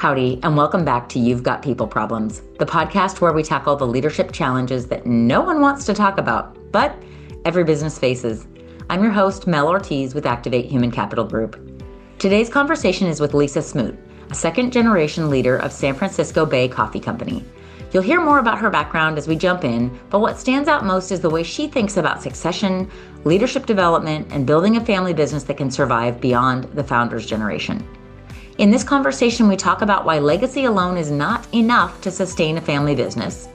Howdy, and welcome back to You've Got People Problems, the podcast where we tackle the leadership challenges that no one wants to talk about, but every business faces. I'm your host, Mel Ortiz with Activate Human Capital Group. Today's conversation is with Lisa Smoot, a second-generation leader of San Francisco Bay Coffee Company. You'll hear more about her background as we jump in, but what stands out most is the way she thinks about succession, leadership development, and building a family business that can survive beyond the founder's generation. In this conversation, we talk about why legacy alone is not enough to sustain a family business,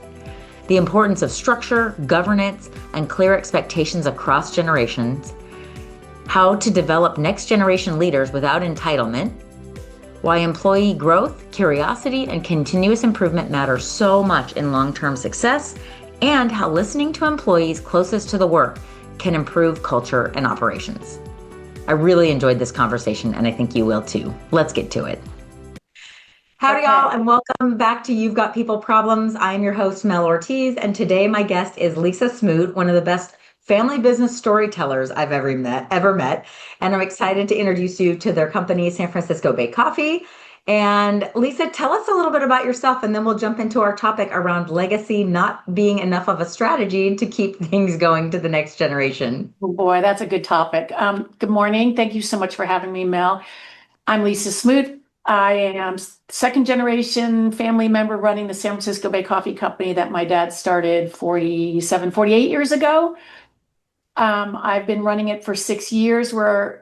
the importance of structure, governance, and clear expectations across generations, how to develop next generation leaders without entitlement, why employee growth, curiosity, and continuous improvement matter so much in long-term success, and how listening to employees closest to the work can improve culture and operations. I really enjoyed this conversation, and I think you will too. Let's get to it. Howdy, y'all, and welcome back to You've Got People Problems. I'm your host, Mel Ortiz, and today my guest is Lisa Smoot, one of the best family business storytellers I've ever met. And I'm excited to introduce you to their company, San Francisco Bay Coffee. And Lisa, tell us a little bit about yourself, and then we'll jump into our topic around legacy not being enough of a strategy to keep things going to the next generation. Oh boy, that's a good topic. Good morning. Thank you so much for having me, Mel. I'm Lisa Smoot. I am second generation family member running the San Francisco Bay Coffee Company that my dad started 48 years ago. I've been running it for 6 years. We're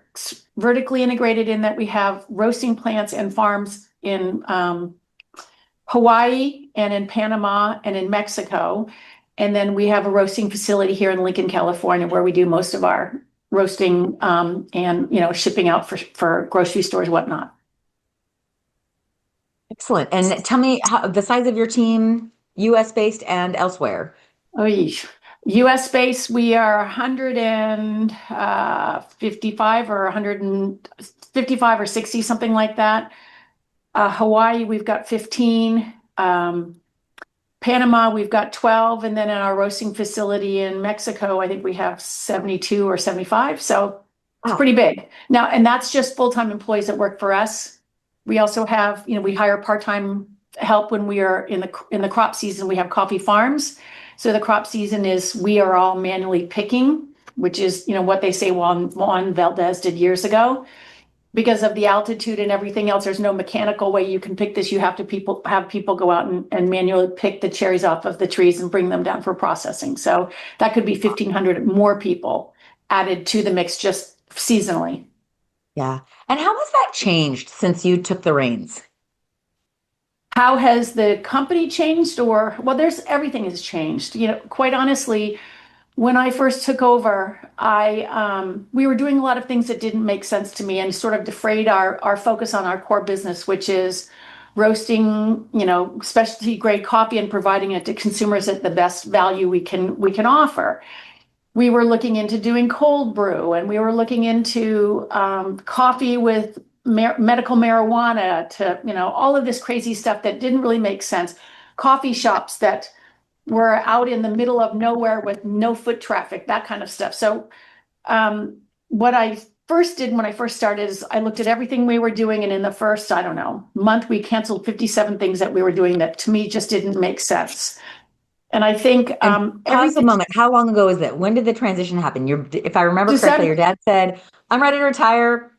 vertically integrated in that we have roasting plants and farms in Hawaii and in Panama and in Mexico. And then we have a roasting facility here in Lincoln, California, where we do most of our roasting and shipping out for grocery stores, whatnot. Excellent. And tell me how the size of your team, US based and elsewhere. Oh, yeesh. US based, we are 155 or 155 or 60, something like that. Hawaii, we've got 15. Panama, we've got 12. And then in our roasting facility in Mexico, I think we have 72 or 75. So it's pretty big. Now, and that's just full-time employees that work for us. We also have, we hire part-time help when we are in the crop season. We have coffee farms. So the crop season is we are all manually picking, which is, what they say Juan Valdez did years ago. Because of the altitude and everything else, there's no mechanical way you can pick this. You have to have people go out and manually pick the cherries off of the trees and bring them down for processing. So that could be 1,500 more people added to the mix just seasonally. Yeah. And how has that changed since you took the reins? How has the company changed? Everything has changed. Quite honestly, when I first took over, we were doing a lot of things that didn't make sense to me and sort of defrayed our focus on our core business, which is roasting, specialty grade coffee and providing it to consumers at the best value we can offer. We were looking into doing cold brew, and we were looking into coffee with medical marijuana to, all of this crazy stuff that didn't really make sense. Coffee shops that were out in the middle of nowhere with no foot traffic, that kind of stuff. So what I first did when I first started is I looked at everything we were doing. And in the first, month, we canceled 57 things that we were doing that to me just didn't make sense. And I think pause a moment. How long ago is that? When did the transition happen? If I remember correctly, your dad said, "I'm ready to retire.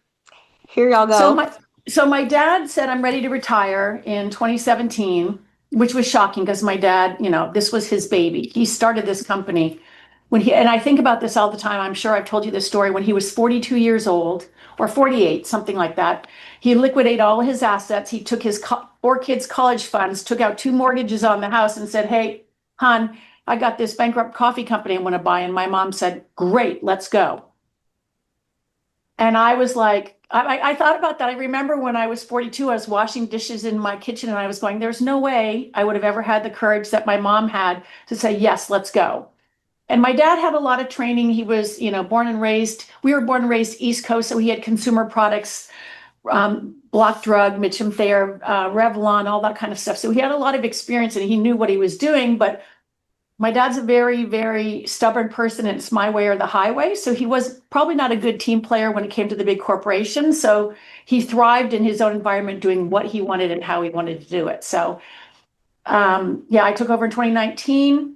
Here y'all go." So my dad said, "I'm ready to retire" in 2017, which was shocking because my dad, this was his baby. He started this company and I think about this all the time. I'm sure I've told you this story. When he was 42 years old or 48, something like that, he liquidated all his assets. He took his 4 kids' college funds, took out 2 mortgages on the house and said, "Hey, hon, I got this bankrupt coffee company I want to buy." And my mom said, "Great, let's go." And I was like, I thought about that. I remember when I was 42, I was washing dishes in my kitchen and I was going, there's no way I would have ever had the courage that my mom had to say, "Yes, let's go." And my dad had a lot of training. He was, we were born and raised East Coast. So he had consumer products, Block Drug, Mitchum Thayer, Revlon, all that kind of stuff. So he had a lot of experience and he knew what he was doing. But My dad's a very, very stubborn person, and it's my way or the highway. So he was probably not a good team player when it came to the big corporations. So he thrived in his own environment doing what he wanted and how he wanted to do it. So yeah, I took over in 2019.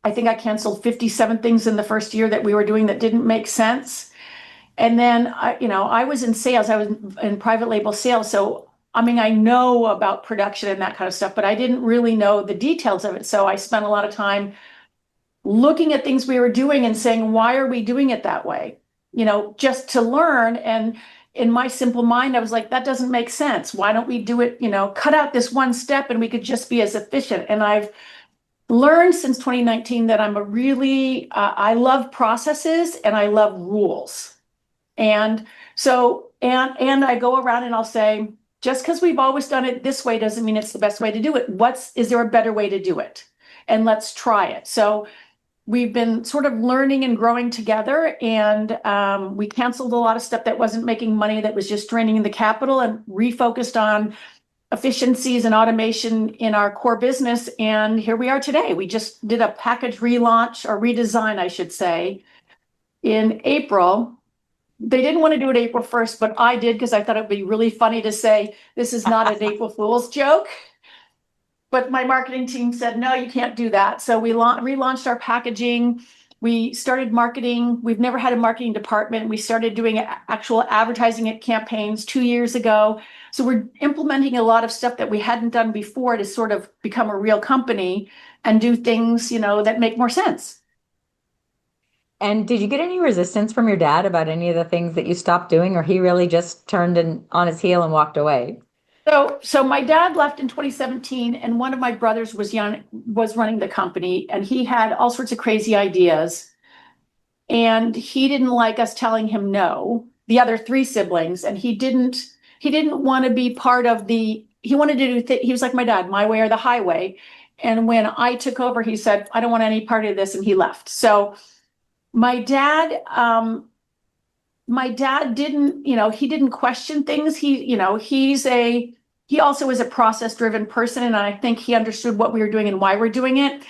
I think I canceled 57 things in the first year that we were doing that didn't make sense. And then I was in sales. I was in private label sales. So I mean, I know about production and that kind of stuff, but I didn't really know the details of it. So I spent a lot of time looking at things we were doing and saying, why are we doing it that way? Just to learn. And in my simple mind, I was like, that doesn't make sense. Why don't we do it, cut out this one step and we could just be as efficient. And I've learned since 2019 that I'm a really, I love processes and I love rules. And so, and I go around and I'll say, just because we've always done it this way doesn't mean it's the best way to do it. Is there a better way to do it? And let's try it. So we've been sort of learning and growing together, and we canceled a lot of stuff that wasn't making money, that was just draining the capital, and refocused on efficiencies and automation in our core business. And here we are today. We just did a package relaunch, or redesign, I should say, in April. They didn't want to do it April 1st, but I did, because I thought it'd be really funny to say, this is not an April Fool's joke. But my marketing team said, no, you can't do that. So we relaunched our packaging. We started marketing. We've never had a marketing department. We started doing actual advertising at campaigns 2 years ago. So we're implementing a lot of stuff that we hadn't done before to sort of become a real company and do things, that make more sense. And did you get any resistance from your dad about any of the things that you stopped doing, or he really just turned on his heel and walked away? So my dad left in 2017, and one of my brothers was running the company, and he had all sorts of crazy ideas. And he didn't like us telling him no, the other three siblings, and he didn't want to be part of he wanted to do he was like my dad, my way or the highway. And when I took over, he said, I don't want any part of this, and he left. So my dad didn't, he didn't question things. He also is a process-driven person, and I think he understood what we were doing and why we're doing it.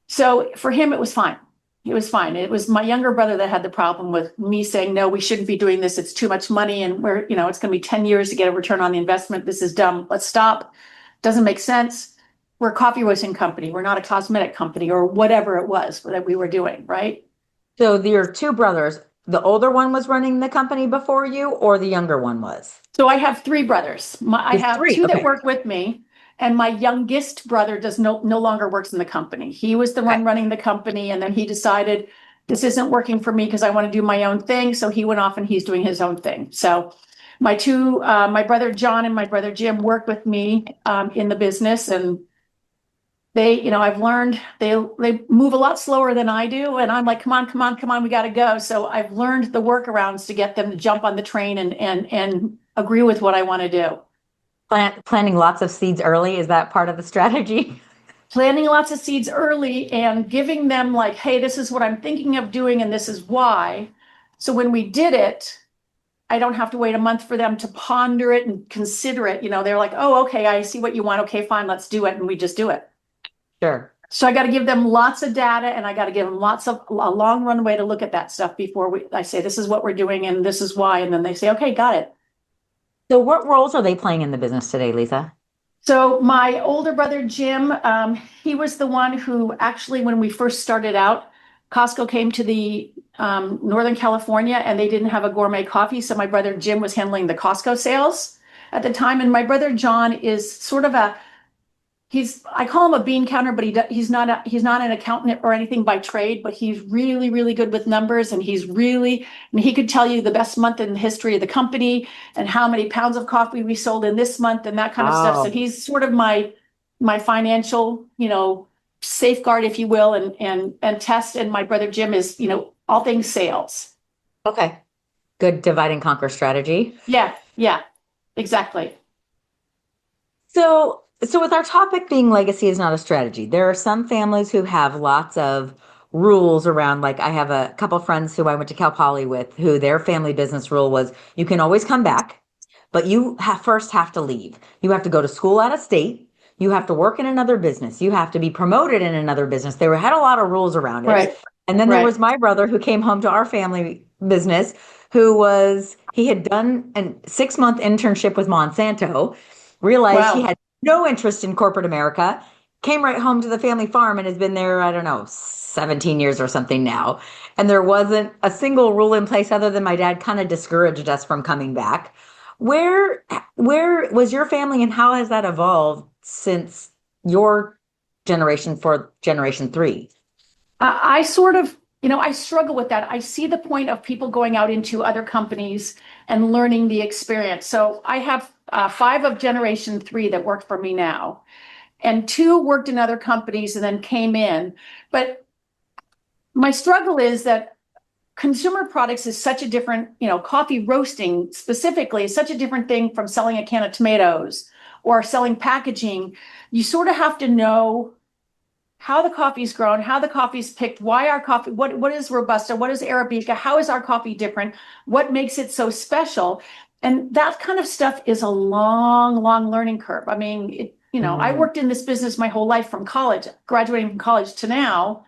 So for him, it was fine. It was fine. It was my younger brother that had the problem with me saying, no, we shouldn't be doing this. It's too much money, and it's going to be 10 years to get a return on the investment. This is dumb. Let's stop. Doesn't make sense. We're a coffee roasting company. We're not a cosmetic company, or whatever it was that we were doing, right? So your two brothers, the older one was running the company before you, or the younger one was? So I have three brothers. I have three, two okay, that work with me, and my youngest brother does no longer works in the company. He was the one running the company, and then he decided this isn't working for me because I want to do my own thing. So he went off and he's doing his own thing. So my brother John and my brother Jim work with me in the business, and they, I've learned they move a lot slower than I do. And I'm like, come on, we got to go. So I've learned the workarounds to get them to jump on the train and agree with what I want to do. Planting lots of seeds early, is that part of the strategy? Planting lots of seeds early and giving them like, hey, this is what I'm thinking of doing, and this is why. So when we did it, I don't have to wait a month for them to ponder it and consider it. They're like, oh, okay, I see what you want. Okay, fine, let's do it. And we just do it. Sure. So I got to give them lots of data, and I got to give them a long runway to look at that stuff before I say, this is what we're doing and this is why. And then they say, okay, got it. So what roles are they playing in the business today, Lisa? So my older brother, Jim, he was the one who actually, when we first started out, Costco came to the Northern California, and they didn't have a gourmet coffee. So my brother, Jim, was handling the Costco sales at the time. And my brother, John, is sort of I call him a bean counter, but he's not an accountant or anything by trade, but he's really, really good with numbers. And he could tell you the best month in the history of the company and how many pounds of coffee we sold in this month and that kind of stuff. So he's sort of my financial, safeguard, if you will, and test. And my brother Jim is, all things sales. Okay. Good divide and conquer strategy. Yeah, exactly. So with our topic being legacy is not a strategy, there are some families who have lots of rules around, like I have a couple friends who I went to Cal Poly with, who their family business rule was you can always come back, but you first have to leave. You have to go to school out of state. You have to work in another business. You have to be promoted in another business. Had a lot of rules around it. Right. And then there Right. was my brother who came home to our family business, he had done a 6-month internship with Monsanto, realized he Wow. had no interest in corporate America, came right home to the family farm and has been there, I don't know, 17 years or something now. And there wasn't a single rule in place other than my dad kind of discouraged us from coming back. Where where was your family and how has that evolved since your generation for generation three? I sort of, I struggle with that. I see the point of people going out into other companies and learning the experience. So I have 5 of generation 3 that work for me now, and 2 worked in other companies and then came in. But my struggle is that consumer products is such a different, coffee roasting specifically is such a different thing from selling a can of tomatoes or selling packaging. You sort of have to know how the coffee's grown, how the coffee's picked, why our coffee, what is Robusta, what is Arabica, how is our coffee different, what makes it so special. And that kind of stuff is a long, long learning curve. I mean, I worked in this business my whole life from college, graduating from college to now.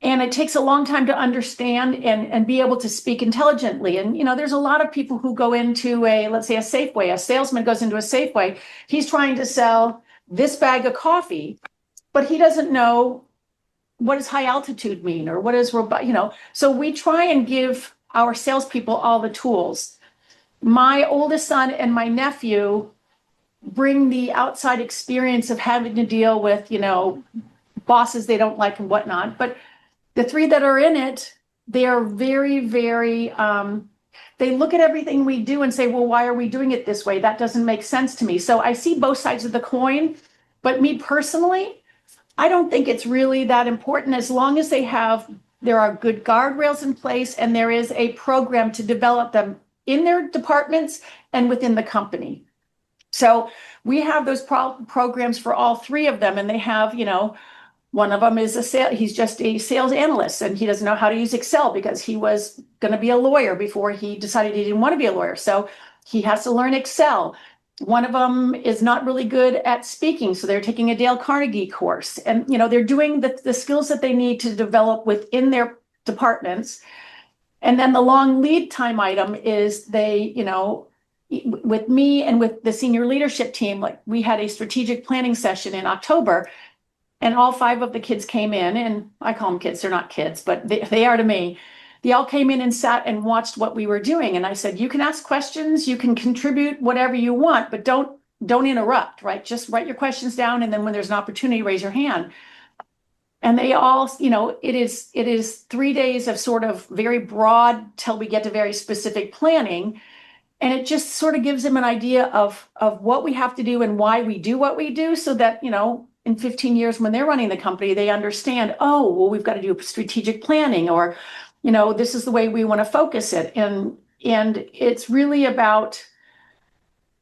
And it takes a long time to understand and be able to speak intelligently. And, there's a lot of people who go into let's say a Safeway, a salesman goes into a Safeway, he's trying to sell this bag of coffee, but he doesn't know what does high altitude mean or what is robust, so we try and give our salespeople all the tools. My oldest son and my nephew bring the outside experience of having to deal with, bosses they don't like and whatnot. But the 3 that are in it, they are very, very, they look at everything we do and say, well, why are we doing it this way? That doesn't make sense to me. So I see both sides of the coin, but me personally, I don't think it's really that important as long as there are good guardrails in place and there is a program to develop them in their departments and within the company. So we have those programs for all 3 of them, and they have, one of them is he's just a sales analyst and he doesn't know how to use Excel because he was going to be a lawyer before he decided he didn't want to be a lawyer. So he has to learn Excel. One of them is not really good at speaking, so they're taking a Dale Carnegie course. And, they're doing the skills that they need to develop within their departments. And then the long lead time item is with me and with the senior leadership team, like we had a strategic planning session in October, and all 5 of the kids came in, and I call them kids, they're not kids, but they are to me. They all came in and sat and watched what we were doing. And I said, you can ask questions, you can contribute whatever you want, but don't interrupt, right? Just write your questions down. And then when there's an opportunity, raise your hand. And they all, it is 3 days of sort of very broad till we get to very specific planning. And it just sort of gives them an idea of what we have to do and why we do what we do, so that, in 15 years when they're running the company, they understand, oh, well, we've got to do strategic planning, or, this is the way we want to focus it. And it's really about,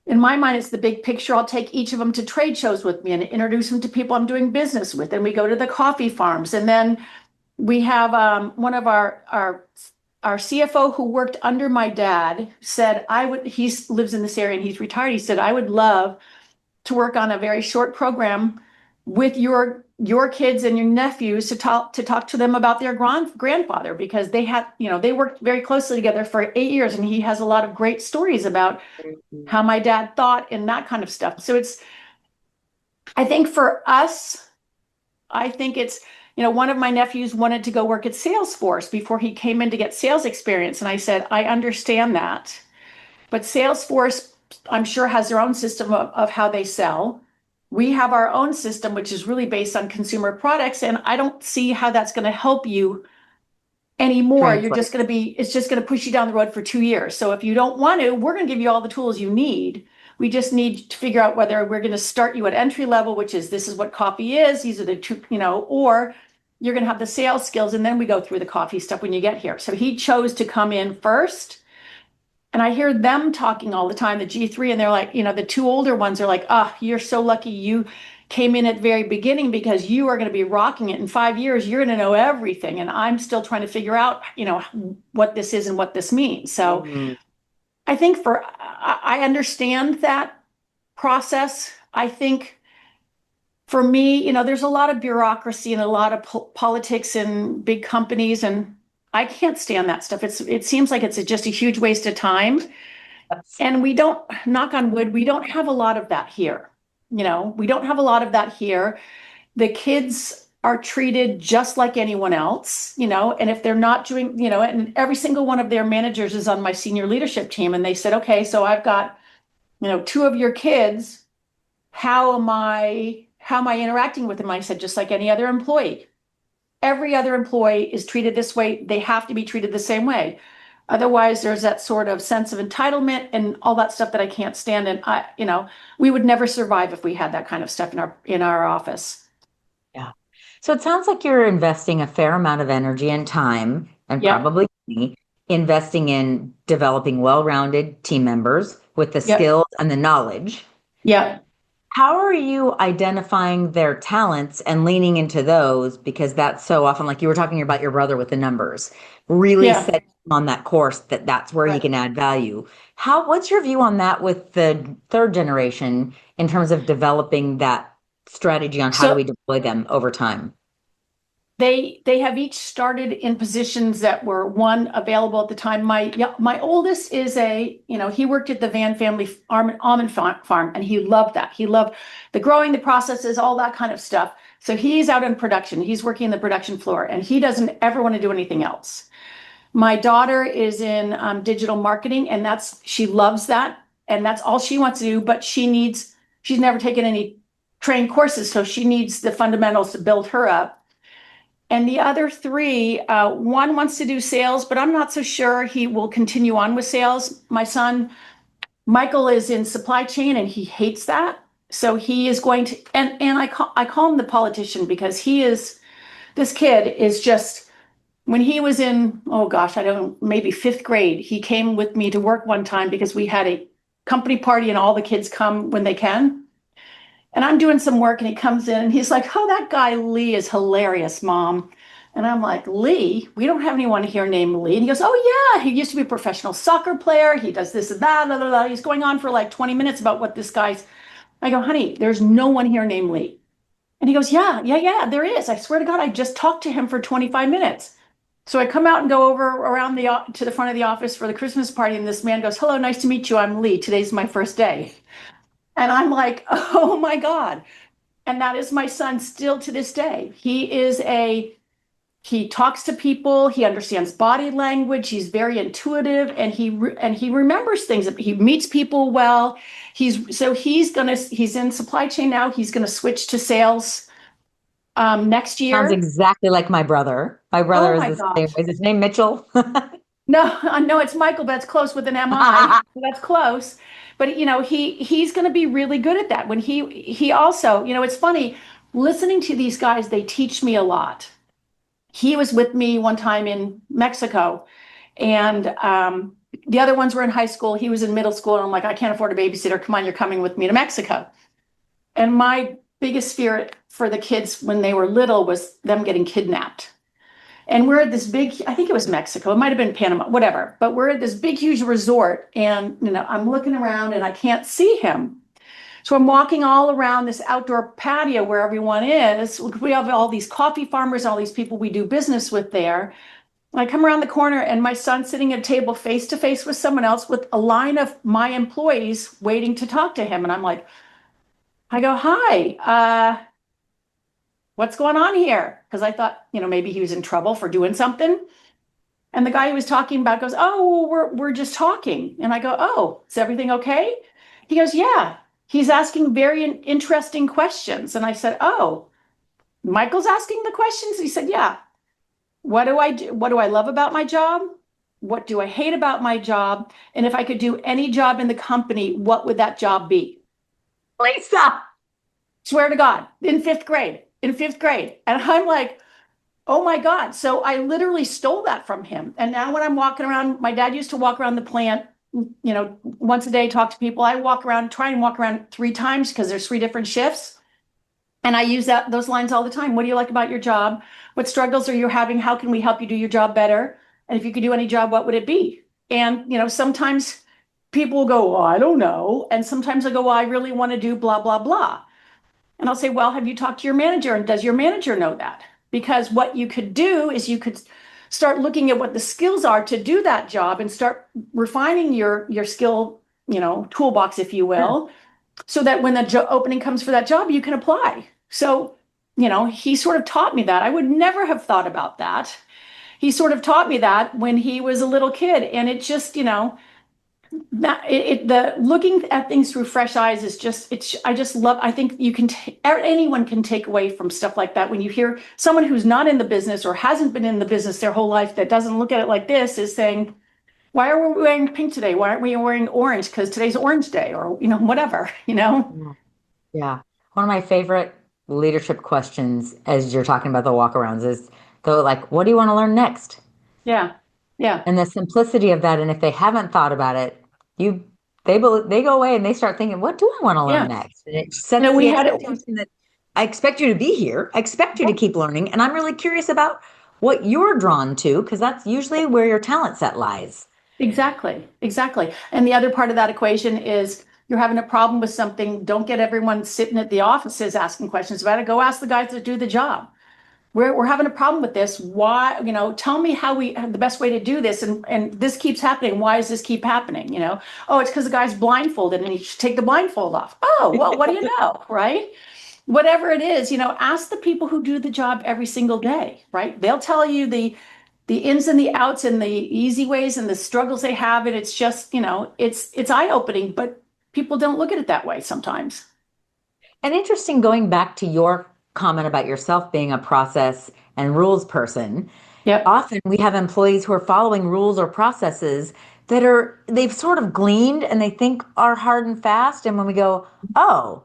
in my mind, it's the big picture. I'll take each of them to trade shows with me and introduce them to people I'm doing business with. And we go to the coffee farms. And then we have one of our CFO who worked under my dad said, he lives in this area and he's retired. He said, I would love to work on a very short program with your kids and your nephews to talk to them about their grandfather, because they worked very closely together for 8 years, and he has a lot of great stories about how my dad thought and that kind of stuff. So I think for us, it's, one of my nephews wanted to go work at Salesforce before he came in to get sales experience. And I said, I understand that, but Salesforce, I'm sure, has their own system of how they sell. We have our own system, which is really based on consumer products. And I don't see how that's going to help you anymore. It's just going to push you down the road for 2 years. So if you don't want to, we're going to give you all the tools you need. We just need to figure out whether we're going to start you at entry level, which is, this is what coffee is. These are the 2, or you're going to have the sales skills. And then we go through the coffee stuff when you get here. So he chose to come in first. And I hear them talking all the time, the G3, and they're like, the 2 older ones are like, you're so lucky you came in at the very beginning, because you are going to be rocking it. In 5 years, you're going to know everything. And I'm still trying to figure out, what this is and what this means. So I think I understand that process. I think for me, there's a lot of bureaucracy and a lot of politics in big companies, and I can't stand that stuff. It seems like it's just a huge waste of time. And we don't, knock on wood, we don't have a lot of that here. We don't have a lot of that here. The kids are treated just like anyone else, and if they're not doing, and every single one of their managers is on my senior leadership team. And they said, okay, so I've got, two of your kids. How am I interacting with them? I said, just like any other employee. Every other employee is treated this way. They have to be treated the same way. Otherwise, there's that sort of sense of entitlement and all that stuff that I can't stand. And we would never survive if we had that kind of stuff in our office. Yeah. So it sounds like you're investing a fair amount of energy and time, and Yep. probably money, investing in developing well-rounded team members with the Yep. skills and the knowledge. Yeah. How are you identifying their talents and leaning into those? Because that's so often, like you were talking about your brother with the numbers, really Yeah. set on that course that's where he Right. can add value. What's your view on that with the third generation in terms of developing that strategy on how do we deploy them over time? They have each started in positions that were available at the time. My oldest is he worked at the Van family almond farm, and he loved that. He loved the growing, the processes, all that kind of stuff. So he's out in production. He's working the production floor, and he doesn't ever want to do anything else. My daughter is in digital marketing, and she loves that, and that's all she wants to do. But she's never taken any trained courses, so she needs the fundamentals to build her up. And the other three, one wants to do sales, but I'm not so sure he will continue on with sales. My son, Michael, is in supply chain, and he hates that. So he is going to, and I call him the politician, because this kid is just, when he was in, oh gosh, I don't know, maybe fifth grade, he came with me to work one time because we had a company party and all the kids come when they can. And I'm doing some work, and he comes in and he's like, oh, that guy Lee is hilarious, Mom. And I'm like, Lee? We don't have anyone here named Lee. And he goes, oh, yeah, he used to be a professional soccer player. He does this and that. Blah, blah, blah. He's going on for like 20 minutes about what this guy's. I go, honey, there's no one here named Lee. And he goes, yeah, there is. I swear to God, I just talked to him for 25 minutes. So I come out and go over around to the front of the office for the Christmas party. And this man goes, hello, nice to meet you. I'm Lee. Today's my first day. And I'm like, oh my God. And that is my son still to this day. He talks to people, he understands body language, he's very intuitive, and he remembers things. He meets people well. He's in supply chain now. He's gonna switch to sales next year. Sounds exactly like my brother. My brother is the same. Is his name Mitchell? No, it's Michael, but it's close with an MI. So that's close. But he's going to be really good at that. When he also, it's funny listening to these guys. They teach me a lot. He was with me one time in Mexico, and the other ones were in high school. He was in middle school, and I'm like, I can't afford a babysitter. Come on, you're coming with me to Mexico. And my biggest fear for the kids when they were little was them getting kidnapped. And we're at this big, I think it was Mexico, it might have been Panama, whatever, but we're at this big, huge resort, and I'm looking around and I can't see him. So I'm walking all around this outdoor patio where everyone is. We have all these coffee farmers, all these people we do business with there. I come around the corner, and my son's sitting at a table face to face with someone else, with a line of my employees waiting to talk to him. And I'm like, I go, hi, what's going on here? Because I thought, maybe he was in trouble for doing something. And the guy he was talking about goes, oh, we're just talking. And I go, oh, is everything okay? He goes, yeah. He's asking very interesting questions. And I said, oh, Michael's asking the questions? He said, yeah. What do I do? What do I love about my job? What do I hate about my job? And if I could do any job in the company, what would that job be? Lisa. Swear to God, in fifth grade. And I'm like, oh my God. So I literally stole that from him. And now when I'm walking around, my dad used to walk around the plant, once a day, talk to people. I try and walk around 3 times because there's 3 different shifts. And I use those lines all the time. What do you like about your job? What struggles are you having? How can we help you do your job better? And if you could do any job, what would it be? And, sometimes people will go, well, I don't know. And sometimes I go, well, I really want to do blah, blah, blah. And I'll say, well, have you talked to your manager? And does your manager know that? Because what you could do is you could start looking at what the skills are to do that job and start refining your skill, toolbox, if you will, so that when the opening comes for that job, you can apply. So, he sort of taught me that. I would never have thought about that. He sort of taught me that when he was a little kid. And it just, the looking at things through fresh eyes is just, I just love, I think anyone can take away from stuff like that. When you hear someone who's not in the business or hasn't been in the business their whole life that doesn't look at it like this is saying, why are we wearing pink today? Why aren't we wearing orange? Because today's orange day, or, whatever, Yeah. One of my favorite leadership questions as you're talking about the walkarounds is what do you want to learn next? Yeah. Yeah. And the simplicity of that. And if they haven't thought about it, they go away and they start thinking, what do I want to learn next? And it sets the expectation that I expect you to be here. I expect you to keep learning. And I'm really curious about what you're drawn to, because that's usually where your talent set lies. Exactly. And the other part of that equation is you're having a problem with something. Don't get everyone sitting at the offices asking questions about it. Go ask the guys that do the job. We're having a problem with this. Why, tell me how we have the best way to do this. And this keeps happening. Why does this keep happening? Oh, it's because the guy's blindfolded and he should take the blindfold off. Oh, well, what do you know? Right? Whatever it is, ask the people who do the job every single day, right? They'll tell you the ins and the outs and the easy ways and the struggles they have. And it's just, it's eye-opening, but people don't look at it that way sometimes. And interesting, going back to your comment about yourself being a process and rules person. Yeah. Often we have employees who are following rules or processes that they've sort of gleaned and they think are hard and fast. And when we go, oh,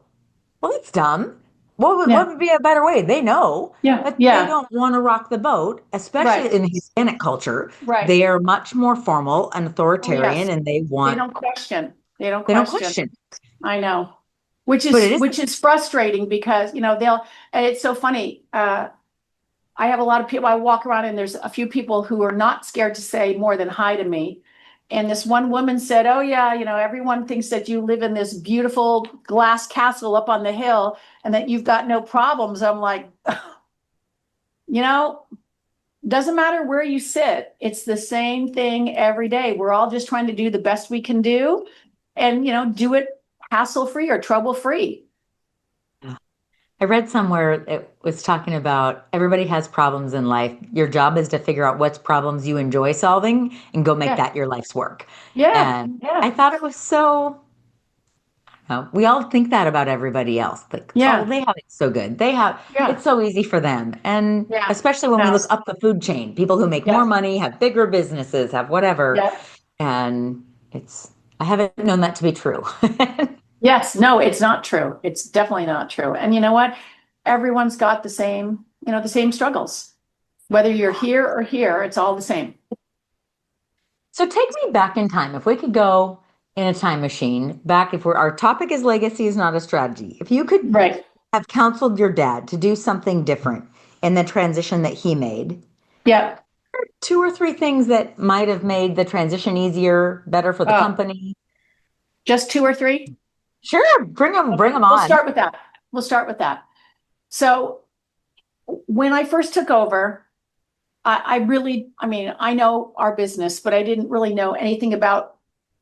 well, that's dumb. What would be a better way? They know, but they don't want to rock the boat, especially in Hispanic culture. Right. They are much more formal and authoritarian, and they don't question. They don't question. I know. Which is frustrating because, and it's so funny. I have a lot of people, I walk around and there's a few people who are not scared to say more than hi to me. And this one woman said, oh yeah, everyone thinks that you live in this beautiful glass castle up on the hill and that you've got no problems. I'm like, doesn't matter where you sit. It's the same thing every day. We're all just trying to do the best we can do and, do it hassle-free or trouble-free. I read somewhere it was talking about everybody has problems in life. Your job is to figure out what's problems you enjoy solving and go make that your life's work. Yeah. And I thought it was so, we all think that about everybody else. Like, oh, they have it so good. It's so easy for them. And especially when we look up the food chain, people who make more money, have bigger businesses, have whatever. Yeah. And I haven't known that to be true. Yes, no, it's not true. It's definitely not true. And you know what? Everyone's got the same struggles. Whether you're here or here, it's all the same. So take me back in time. If we could go in a time machine back, our topic is legacy is not a strategy. If you could have counseled your dad to do something different in the transition that he made. Yeah. 2 or 3 things that might have made the transition easier, better for the company. Just 2 or 3? Sure, bring them on. We'll start with that. So when I first took over, I know our business, but I didn't really know anything about,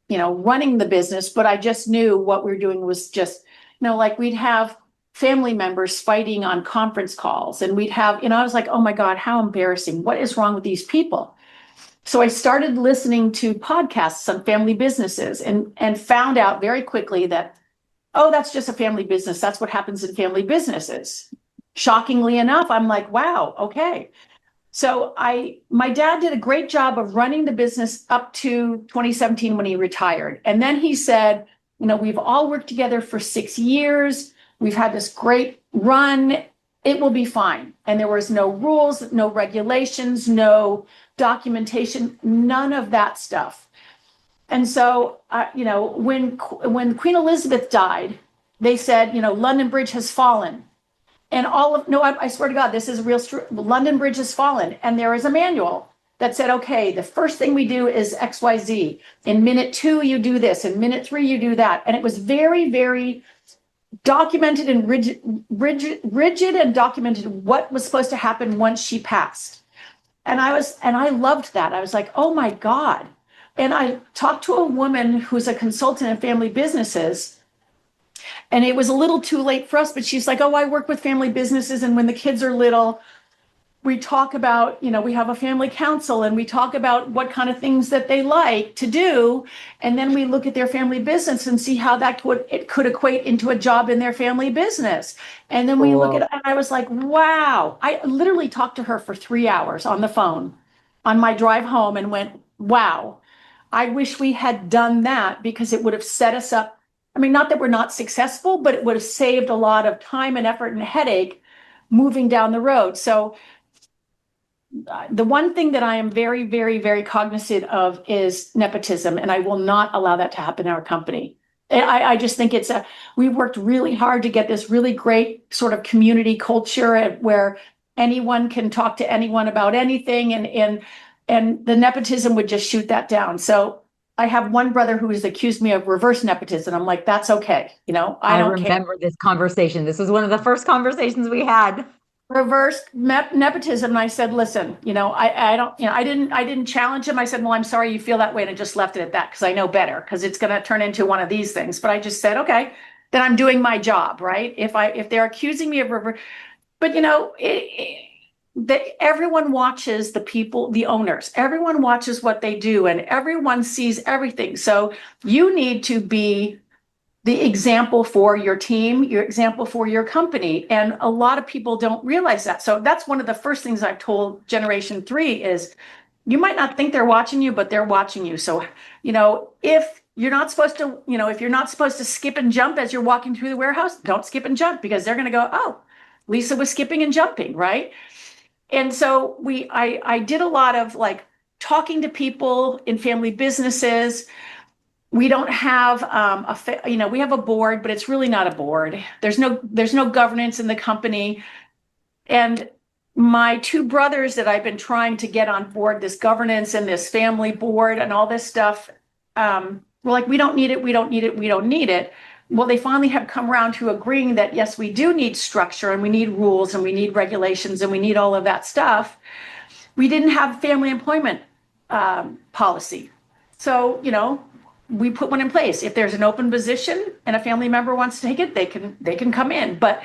running the business, but I just knew what we were doing was just, like we'd have family members fighting on conference calls and we'd have, I was like, oh my God, how embarrassing. What is wrong with these people? So I started listening to podcasts on family businesses and found out very quickly that, oh, that's just a family business. That's what happens in family businesses. Shockingly enough, I'm like, wow, okay. So my dad did a great job of running the business up to 2017 when he retired. And then he said, we've all worked together for 6 years. We've had this great run. It will be fine. And there was no rules, no regulations, no documentation, none of that stuff. And so, when Queen Elizabeth died, they said, London Bridge has fallen. And I swear to God, this is real. London Bridge has fallen. And there is a manual that said, okay, the first thing we do is XYZ. In minute 2, you do this. In minute 3, you do that. And it was very, very documented and rigid and documented what was supposed to happen once she passed. And I loved that. I was like, oh my God. And I talked to a woman who's a consultant in family businesses, and it was a little too late for us, but she's like, oh, I work with family businesses. And when the kids are little, we talk about, we have a family council and we talk about what kind of things that they like to do. And then we look at their family business and see how it could equate into a job in their family business. And then we look at, and I was like, wow. I literally talked to her for 3 hours on the phone on my drive home and went, wow, I wish we had done that, because it would have set us up. I mean, not that we're not successful, but it would have saved a lot of time and effort and headache moving down the road. So the one thing that I am very, very, very cognizant of is nepotism, and I will not allow that to happen in our company. I just think we worked really hard to get this really great sort of community culture where anyone can talk to anyone about anything, and the nepotism would just shoot that down. So I have one brother who has accused me of reverse nepotism. I'm like, that's okay. I don't care. I remember this conversation. This was one of the first conversations we had. Reverse nepotism. And I said, listen, I don't, I didn't challenge him. I said, well, I'm sorry you feel that way. And I just left it at that, because I know better, because it's going to turn into one of these things. But I just said, okay, then I'm doing my job, right? If they're accusing me of reverse, but that everyone watches the people, the owners, everyone watches what they do, and everyone sees everything. So you need to be the example for your team, your example for your company. And a lot of people don't realize that. So that's one of the first things I've told Generation 3 is, you might not think they're watching you, but they're watching you. So, if you're not supposed to, if you're not supposed to skip and jump as you're walking through the warehouse, don't skip and jump, because they're going to go, oh, Lisa was skipping and jumping, right? And so I did a lot of talking to people in family businesses. We don't have we have a board, but it's really not a board. There's no governance in the company. And my two brothers that I've been trying to get on board this governance and this family board and all this stuff, we're like, we don't need it. We don't need it. We don't need it. Well, they finally have come around to agreeing that, yes, we do need structure, and we need rules, and we need regulations, and we need all of that stuff. We didn't have family employment policy. So, we put one in place. If there's an open position and a family member wants to take it, they can come in. But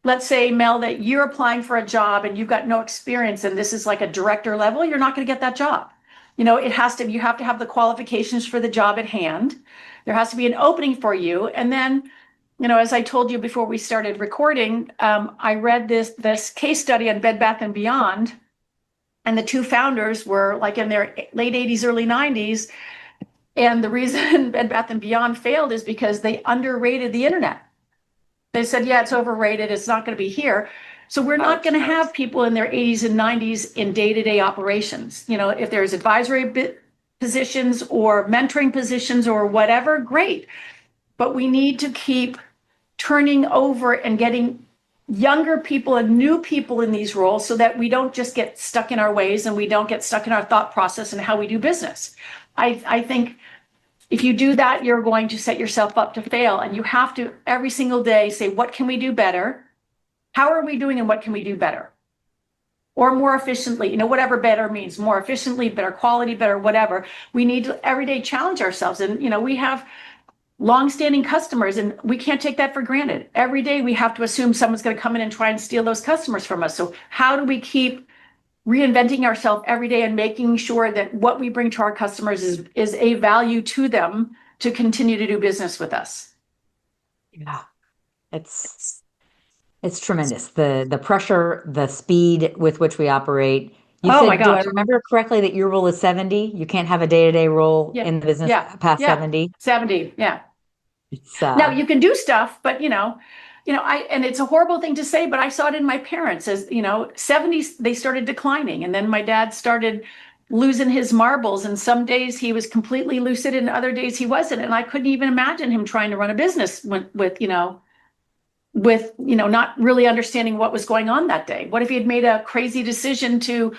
let's say, Mel, that you're applying for a job and you've got no experience, and this is like a director level, you're not going to get that job. You have to have the qualifications for the job at hand. There has to be an opening for you. And then, as I told you before we started recording, I read this case study on Bed Bath & Beyond, and the two founders were in their late 80s, early 90s. And the reason Bed Bath & Beyond failed is because they underrated the internet. They said, yeah, it's overrated. It's not going to be here. So we're not going to have people in their 80s and 90s in day-to-day operations. If there's advisory positions or mentoring positions or whatever, great. But we need to keep turning over and getting younger people and new people in these roles, so that we don't just get stuck in our ways, and we don't get stuck in our thought process and how we do business. I think if you do that, you're going to set yourself up to fail. And you have to every single day say, what can we do better? How are we doing, and what can we do better? Or more efficiently, whatever better means, more efficiently, better quality, better whatever. We need to every day challenge ourselves. And, we have longstanding customers, and we can't take that for granted. Every day we have to assume someone's going to come in and try and steal those customers from us. So how do we keep reinventing ourselves every day and making sure that what we bring to our customers is a value to them to continue to do business with us? Yeah, it's tremendous. The pressure, the speed with which we operate. You said, my do I gosh. remember correctly that your rule is 70? You can't have a day-to-day role Yeah. in the business Yeah. past Yeah. 70? 70, yeah. It's Now you can do stuff, but and it's a horrible thing to say, but I saw it in my parents as, 70s, they started declining. And then my dad started losing his marbles. And some days he was completely lucid and other days he wasn't. And I couldn't even imagine him trying to run a business with not really understanding what was going on that day. What if he had made a crazy decision to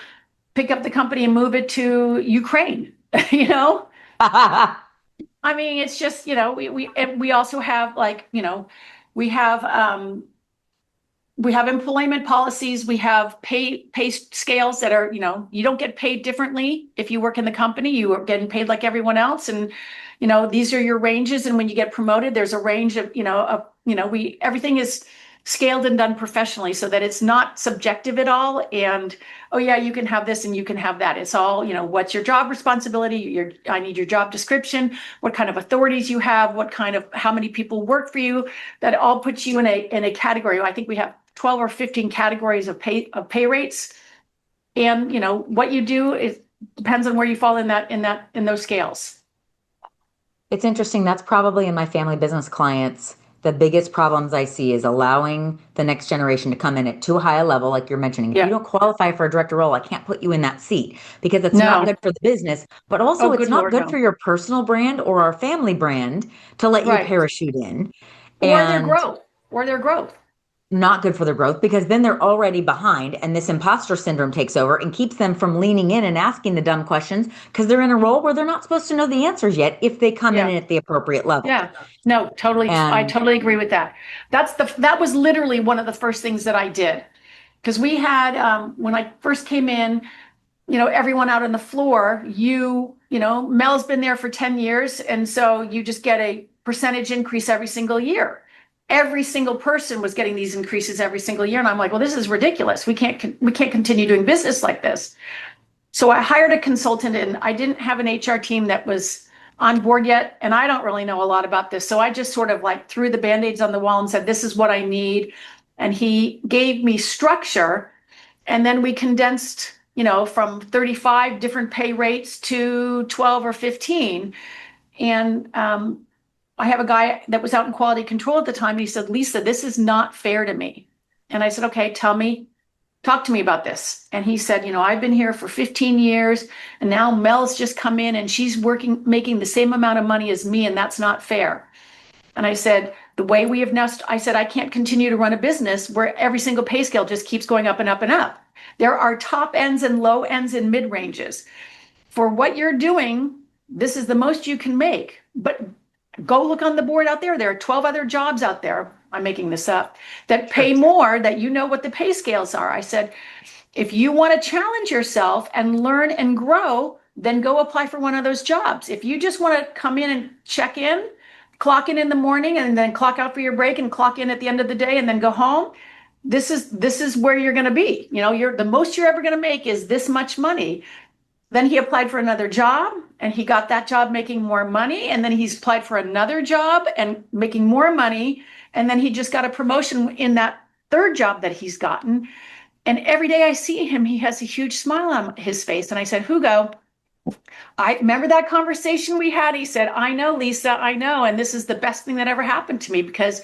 pick up the company and move it to Ukraine? I mean, it's just, we also have We have employment policies. We have pay scales that are, you don't get paid differently if you work in the company. You are getting paid like everyone else, and these are your ranges. And when you get promoted, there's a range of, everything is scaled and done professionally so that it's not subjective at all. And oh yeah, you can have this and you can have that. It's all, what's your job responsibility? I need your job description, what kind of authorities you have, how many people work for you. That all puts you in a category. I think we have 12 or 15 categories of pay rates. And what you do depends on where you fall in those scales. It's interesting. That's probably in my family business clients. The biggest problems I see is allowing the next generation to come in at too high a level, like you're mentioning. If you don't qualify for a director role, I can't put you in that seat because it's not good for the business, but also it's not good for your personal brand or our family brand to let you parachute in. Or their growth. Not good for their growth, because then they're already behind and this imposter syndrome takes over and keeps them from leaning in and asking the dumb questions because they're in a role where they're not supposed to know the answers yet if they come in at the appropriate level. Yeah, no, totally. I totally agree with that. That was literally one of the first things that I did, because we had, when I first came in, everyone out on the floor, Mel's been there for 10 years. And so you just get a percentage increase every single year. Every single person was getting these increases every single year. And I'm like, well, this is ridiculous. We can't continue doing business like this. So I hired a consultant, and I didn't have an HR team that was on board yet. And I don't really know a lot about this. So I just sort of like threw the Band-Aids on the wall and said, this is what I need. And he gave me structure. And then we condensed, from 35 different pay rates to 12 or 15. And, I have a guy that was out in quality control at the time. And he said, Lisa, this is not fair to me. And I said, okay, talk to me about this. And he said, I've been here for 15 years and now Mel's just come in and she's making the same amount of money as me. And that's not fair. And I said, the way we have now, I said, I can't continue to run a business where every single pay scale just keeps going up and up and up. There are top ends and low ends and mid ranges. For what you're doing, this is the most you can make. But go look on the board out there. There are 12 other jobs out there, I'm making this up, that pay more, that what the pay scales are. I said, if you want to challenge yourself and learn and grow, then go apply for one of those jobs. If you just want to come in and check in, clock in the morning and then clock out for your break and clock in at the end of the day and then go home, this is where you're going to be. The most you're ever going to make is this much money. Then he applied for another job and he got that job making more money. And then he's applied for another job and making more money. And then he just got a promotion in that third job that he's gotten. And every day I see him, he has a huge smile on his face. And I said, Hugo, I remember that conversation we had. He said, I know, Lisa, I know. And this is the best thing that ever happened to me, because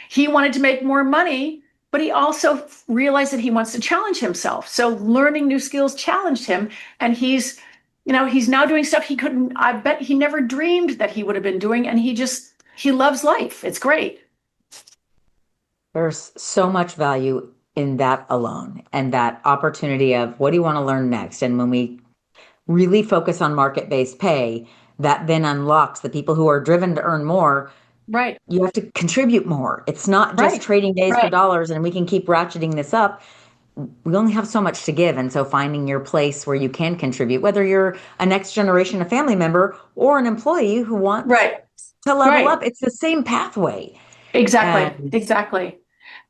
he wanted to make more money, but he also realized that he wants to challenge himself. So learning new skills challenged him. And he's now doing stuff I bet he never dreamed that he would have been doing. And he loves life. It's great. There's so much value in that alone, and that opportunity of what do you want to learn next? And when we really focus on market-based pay, that then unlocks the people who are driven to earn more. Right. You have to contribute more. It's not just trading days for dollars and we can keep ratcheting this up. We only have so much to give. And so finding your place where you can contribute, whether you're a next generation, a family member, or an employee who wants to level up, it's the same pathway. Exactly.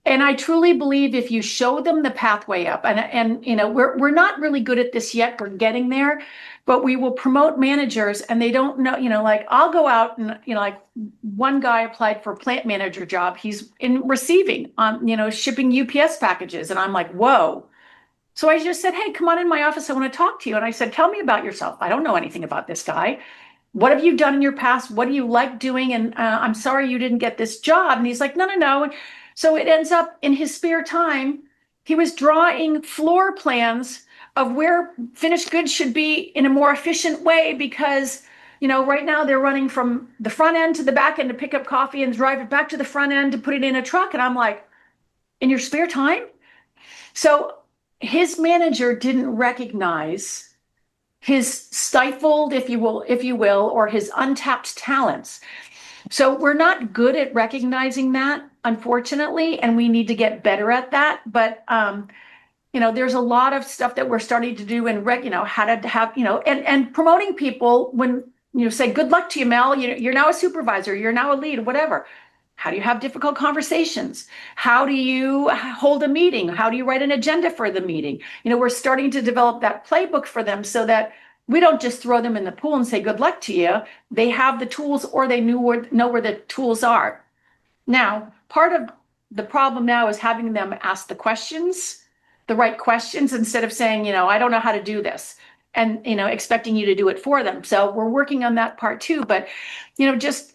And I truly believe if you show them the pathway up, and we're not really good at this yet, we're getting there, but we will promote managers and they don't know, like I'll go out and, like one guy applied for a plant manager job. He's in receiving on, shipping UPS packages. And I'm like, whoa. So I just said, hey, come on in my office. I want to talk to you. And I said, tell me about yourself. I don't know anything about this guy. What have you done in your past? What do you like doing? And I'm sorry you didn't get this job. And he's like, no. So it ends up in his spare time, he was drawing floor plans of where finished goods should be in a more efficient way, because, right now they're running from the front end to the back end to pick up coffee and drive it back to the front end to put it in a truck. And I'm like, in your spare time? So his manager didn't recognize his stifled, if you will, or his untapped talents. So we're not good at recognizing that, unfortunately, and we need to get better at that. But there's a lot of stuff that we're starting to do and how to have, and promoting people when say good luck to you, Mel. You're now a supervisor, you're now a lead, whatever. How do you have difficult conversations? How do you hold a meeting? How do you write an agenda for the meeting? We're starting to develop that playbook for them so that we don't just throw them in the pool and say good luck to you. They have the tools, or they know where the tools are. Now, part of the problem now is having them ask the right questions, instead of saying, I don't know how to do this, and expecting you to do it for them. So we're working on that part too. But just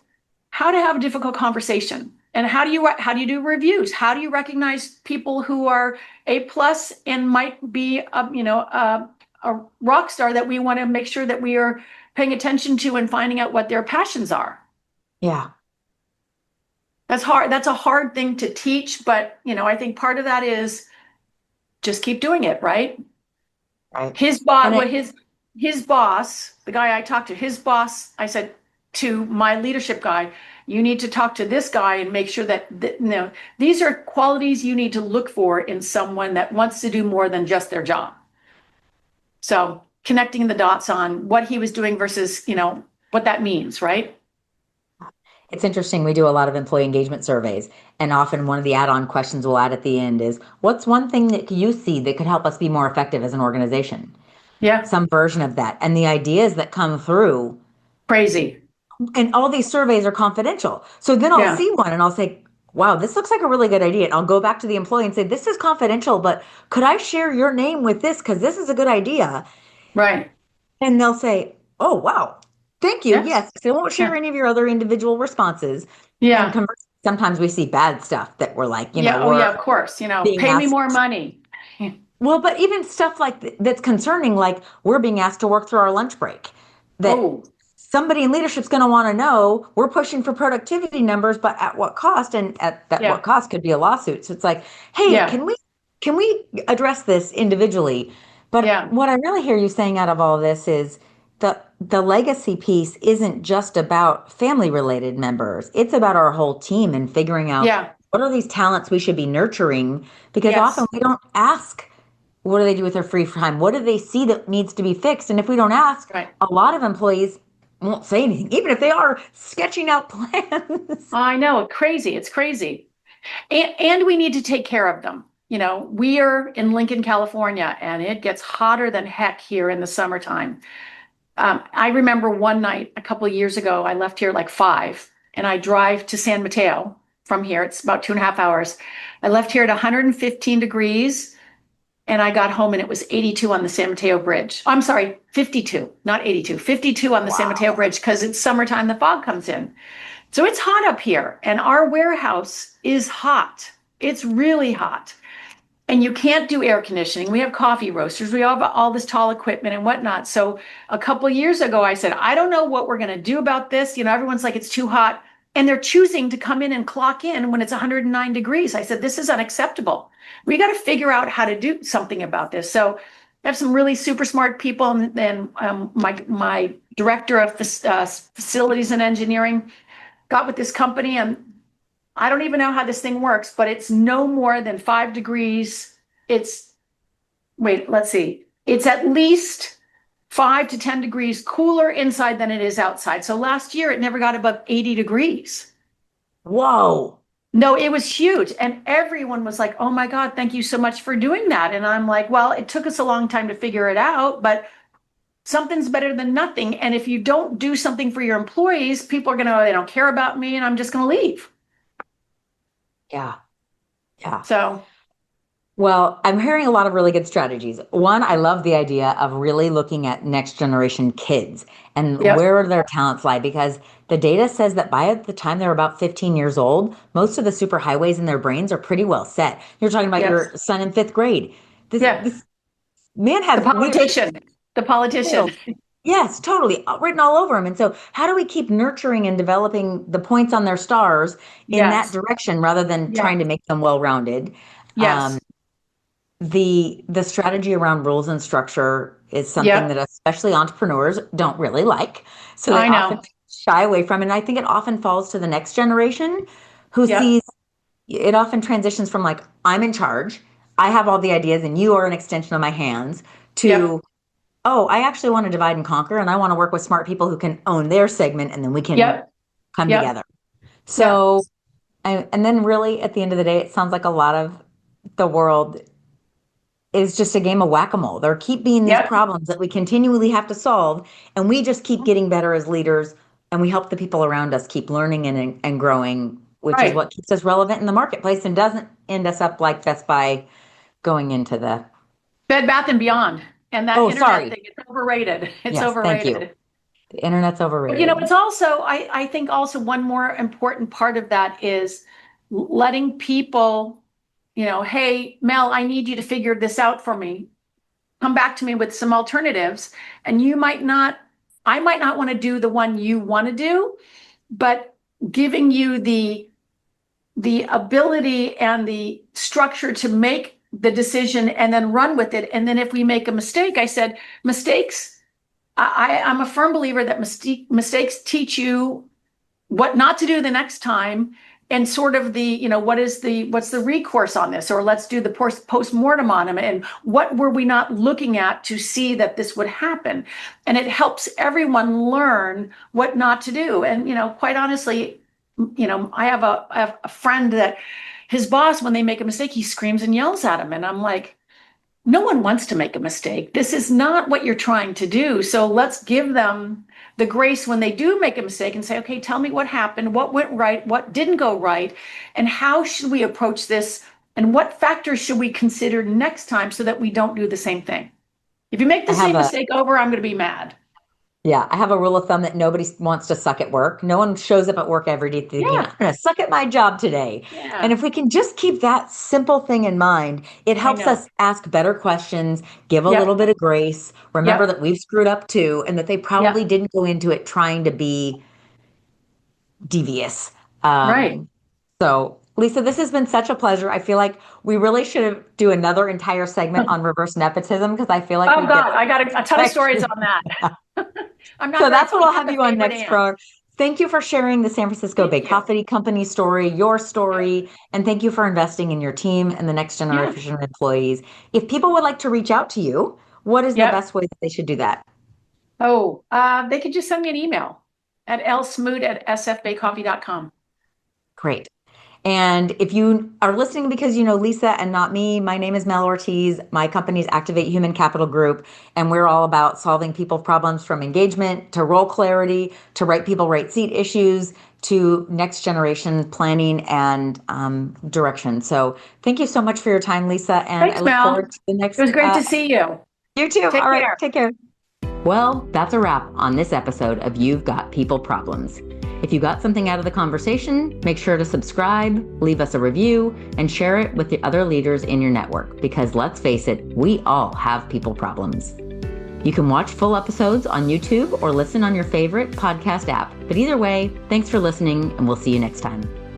how to have a difficult conversation, and how do you do reviews? How do you recognize people who are A+ and might be a rock star that we want to make sure that we are paying attention to and finding out what their passions are? Yeah. That's hard. That's a hard thing to teach, but I think part of that is just keep doing it, right? Right. His boss, his boss, the guy I talked to, his boss, I said to my leadership guy, you need to talk to this guy and make sure that these are qualities you need to look for in someone that wants to do more than just their job. So connecting the dots on what he was doing versus, what that means, right? It's interesting. We do a lot of employee engagement surveys, and often one of the add-on questions we'll add at the end is, what's one thing that you see that could help us be more effective as an organization? Yeah. Some version of that. And the ideas that come through. Crazy. And all these surveys are confidential. So then I'll see one and I'll say, wow, this looks like a really good idea. And I'll go back to the employee and say, this is confidential, but could I share your name with this? Because this is a good idea. Right. And they'll say, oh, wow. Thank you. Yes. They won't share any of your other individual responses. Yeah. And sometimes we see bad stuff that we're like, of course, pay me more money. Well, but even stuff like that's concerning, like we're being asked to work through our lunch break. That somebody in leadership's going to want to know, we're pushing for productivity numbers, but at what cost? And at that what cost could be a lawsuit. So it's like, hey, can we address this individually? But what I really hear you saying out of all this is the legacy piece isn't just about family related members. It's about our whole team and figuring out what are these talents we should be nurturing, because often we don't ask, what do they do with their free time? What do they see that needs to be fixed? And if we don't ask, a lot of employees won't say anything, even if they are sketching out plans. I know, crazy. It's crazy. And we need to take care of them. We are in Lincoln, California, and it gets hotter than heck here in the summertime. I remember one night a couple of years ago, I left here like 5, and I drive to San Mateo from here. It's about 2.5 hours. I left here at 115 degrees, and I got home and it was 82 on the San Mateo Bridge. I'm sorry, 52, not 82, 52 on the San Mateo Bridge, because it's summertime, the fog comes in. So it's hot up here, and our warehouse is hot. It's really hot. And you can't do air conditioning. We have coffee roasters. We have all this tall equipment and whatnot. So a couple of years ago, I said, I don't know what we're going to do about this. Everyone's like, it's too hot. And they're choosing to come in and clock in when it's 109 degrees. I said, this is unacceptable. We got to figure out how to do something about this. So I have some really super smart people. And then my director of facilities and engineering got with this company, and I don't even know how this thing works, but it's no more than 5 degrees. It's at least 5 to 10 degrees cooler inside than it is outside. So last year it never got above 80 degrees. Whoa. No, it was huge. And everyone was like, oh my God, thank you so much for doing that. And I'm like, well, it took us a long time to figure it out, but something's better than nothing. And if you don't do something for your employees, people are they don't care about me, and I'm just going to leave. Yeah. So, well, I'm hearing a lot of really good strategies. One, I love the idea of really looking at next generation kids and where their talents lie, because the data says that by the time they're about 15 years old, most of the superhighways in their brains are pretty well set. You're talking about your son in 5th grade. This man has the politician. Yes, totally. Written all over them. And so how do we keep nurturing and developing the points on their stars in that direction rather than trying to make them well-rounded? Yes. The strategy around rules and structure is something that especially entrepreneurs don't really like. So they often shy away from it. And I think it often falls to the next generation who Yep. sees it often transitions from like, I'm in charge, I have all the ideas, and you are an extension of my hands, Yep. to, oh, I actually want to divide and conquer, and I want to work with smart people who can own their segment, and then we can Yep. come Yep. together. Yep. So, and then really at the end of the day, it sounds like a lot of the world is just a game of whack-a-mole. There keep being these Yep. problems that we continually have to solve, and we just keep getting better as leaders, and we help the people around us keep learning and growing, which is Right. what keeps us relevant in the marketplace and doesn't end us up like Best Buy going into the, Bed Bath and Beyond and that oh, internet sorry. thing. It's overrated. It's Yes, thank you. overrated. The internet's But overrated. it's also, I think also one more important part of that is letting people, hey, Mel, I need you to figure this out for me. Come back to me with some alternatives. And I might not want to do the one you want to do, but giving you the ability and the structure to make the decision and then run with it. And then if we make a mistake, I said, mistakes, I'm a firm believer that mistakes teach you what not to do the next time, and sort of what's the recourse on this, or let's do the post-mortem on them, and what were we not looking at to see that this would happen. And it helps everyone learn what not to do. And quite honestly, I have a friend that his boss, when they make a mistake, he screams and yells at him, and I'm like, no one wants to make a mistake. This is not what you're trying to do. So let's give them the grace when they do make a mistake and say, okay, tell me what happened, what went right, what didn't go right, and how should we approach this, and what factors should we consider next time so that we don't do the same thing. If you make the same mistake over, I'm going to be mad. Yeah, I have a rule of thumb that nobody wants to suck at work. No one shows up at work every day thinking, I'm going to suck at my job today. Yeah. And if we can just keep that simple thing in mind, it helps us ask better questions, give a little bit of grace, remember that we've screwed up too, and that they probably didn't go into it trying to be devious. Right. So, Lisa, this has been such a pleasure. I feel like we really should do another entire segment on reverse nepotism, because I feel like I got a ton of stories on that. I'm not so that's what I'll have the you on favorite next aunt. program. Thank you for sharing the San Francisco Bay Coffee Company story, your story, and thank you for investing in your team and the next generation of employees. If people would like to reach out to you, what is the best way that they should do that? Oh, they could just send me an email at lsmoot@sfbaycoffee.com. Great. And if you are listening because you know Lisa and not me, my name is Mel Ortiz. My company is Activate Human Capital Group, and we're all about solving people problems, from engagement to role clarity to right people, right seat issues to next generation planning and direction. So thank you so much for your time, Lisa. And Thanks, I look Mel. forward to the next. It was great to see you. You too. Take All right. care. Take care. Well, that's a wrap on this episode of You've Got People Problems. If you got something out of the conversation, make sure to subscribe, leave us a review, and share it with the other leaders in your network, because let's face it, we all have people problems. You can watch full episodes on YouTube or listen on your favorite podcast app. But either way, thanks for listening, and we'll see you next time.